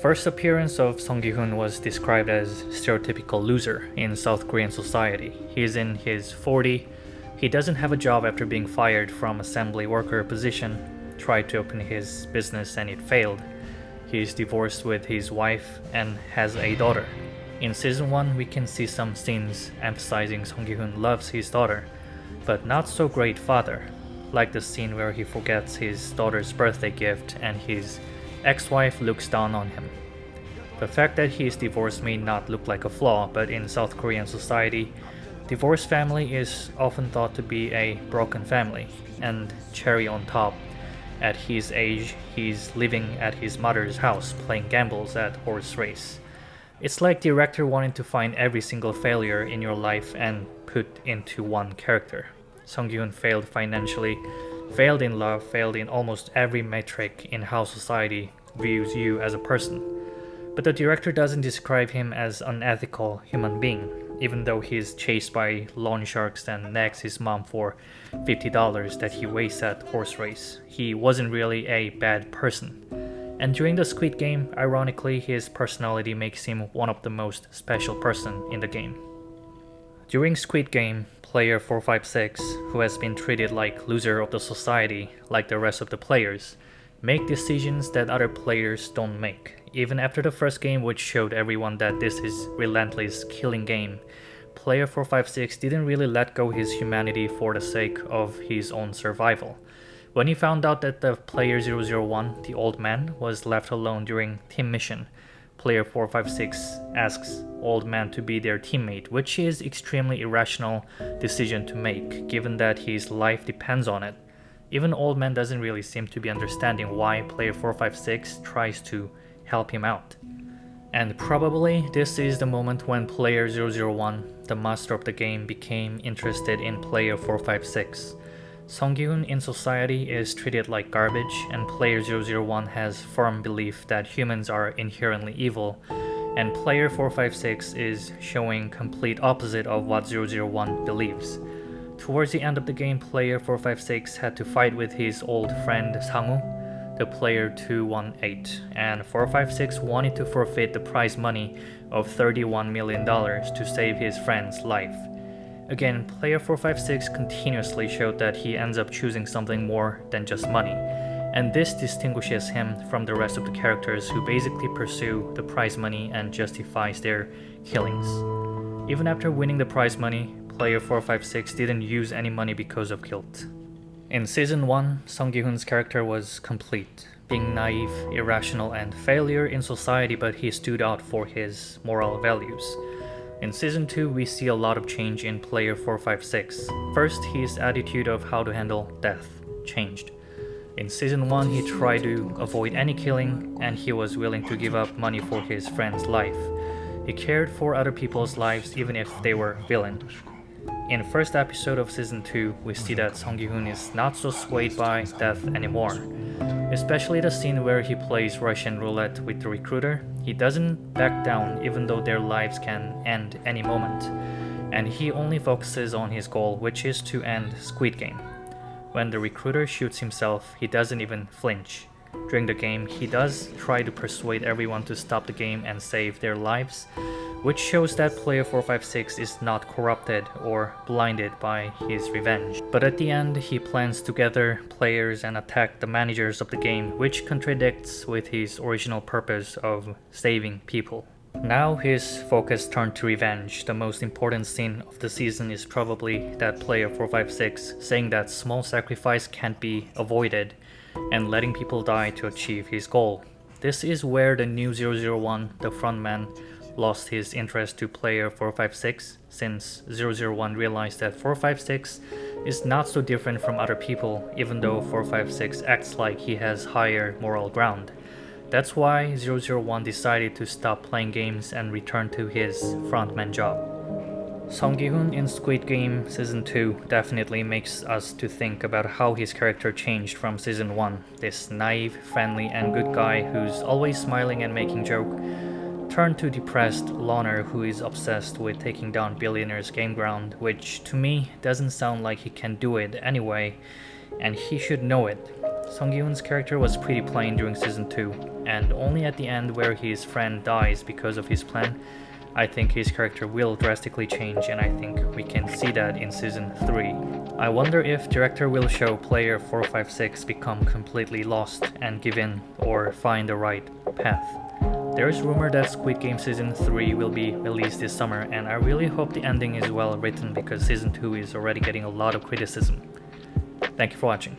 first appearance of Song Gi-hoon was described as stereotypical loser in South Korean society. He's in his 40s. He doesn't have a job after being fired from assembly worker position, tried to open his business and it failed. He's divorced with his wife and has a daughter. In season 1, we can see some scenes emphasizing Song Gi-hoon loves his daughter, but not so great father, like the scene where he forgets his daughter's birthday gift and his ex-wife looks down on him. The fact that he is divorced may not look like a flaw, but in South Korean society, divorced family is often thought to be a broken family, and cherry on top, at his age, he's living at his mother's house playing gambles at horse race. It's like director wanting to find every single failure in your life and put into one character. Song Gi-hoon failed financially, failed in love, failed in almost every metric in how society views you as a person. But the director doesn't describe him as an unethical human being, even though he's chased by loan sharks and nags his mom for $50 that he wastes at horse race. He wasn't really a bad person. And during the Squid game, ironically, his personality makes him one of the most special person in the game. During Squid game, player 456, who has been treated like loser of the society like the rest of the players, make decisions that other players don't make. Even after the first game, which showed everyone that this is relentless killing game, player 456 didn't really let go his humanity for the sake of his own survival. When he found out that the player 001, the old man, was left alone during team mission, player 456 asks old man to be their teammate, which is extremely irrational decision to make, given that his life depends on it. Even old man doesn't really seem to be understanding why player 456 tries to help him out. And probably this is the moment when player 001, the master of the game, became interested in player 456. Song Gi-hoon in society is treated like garbage, and player 001 has firm belief that humans are inherently evil, and player 456 is showing complete opposite of what 001 believes. Towards the end of the game, player 456 had to fight with his old friend Sang-woo, the player 218, and 456 wanted to forfeit the prize money of $31 million to save his friend's life. Again, player 456 continuously showed that he ends up choosing something more than just money, and this distinguishes him from the rest of the characters who basically pursue the prize money and justifies their killings. Even after winning the prize money, player 456 didn't use any money because of guilt. In season 1, Song Gi-hoon's character was complete, being naive, irrational, and failure in society, but he stood out for his moral values. In season 2, we see a lot of change in player 456. First, his attitude of how to handle death changed. In season 1, he tried to avoid any killing, and he was willing to give up money for his friend's life. He cared for other people's lives even if they were villains. In the first episode of season 2, we see that Song Gi-hoon is not so swayed by death anymore. Especially the scene where he plays Russian roulette with the recruiter. He doesn't back down even though their lives can end any moment. And he only focuses on his goal, which is to end Squid game. When the recruiter shoots himself, he doesn't even flinch. During the game, he does try to persuade everyone to stop the game and save their lives, which shows that player 456 is not corrupted or blinded by his revenge. But at the end, he plans to gather players and attack the managers of the game, which contradicts with his original purpose of saving people. Now his focus turned to revenge. The most important scene of the season is probably that player 456 saying that small sacrifice can't be avoided and letting people die to achieve his goal. This is where the new 001, the frontman, lost his interest to player 456, since 001 realized that 456 is not so different from other people, even though 456 acts like he has higher moral ground. That's why 001 decided to stop playing games and return to his frontman job. Song Gi-hoon in Squid Game Season 2 definitely makes us to think about how his character changed from Season 1. This naive, friendly, and good guy who's always smiling and making jokes turned to depressed loner who is obsessed with taking down billionaires' game ground, which to me doesn't sound like he can do it anyway, and he should know it. Song Gi-hoon's character was pretty plain during season 2, and only at the end where his friend dies because of his plan, I think his character will drastically change, and I think we can see that in season 3. I wonder if director will show player 456 become completely lost and give in or find the right path. There is rumor that Squid Game season 3 will be released this summer, and I really hope the ending is well written because season 2 is already getting a lot of criticism. Thank you for watching.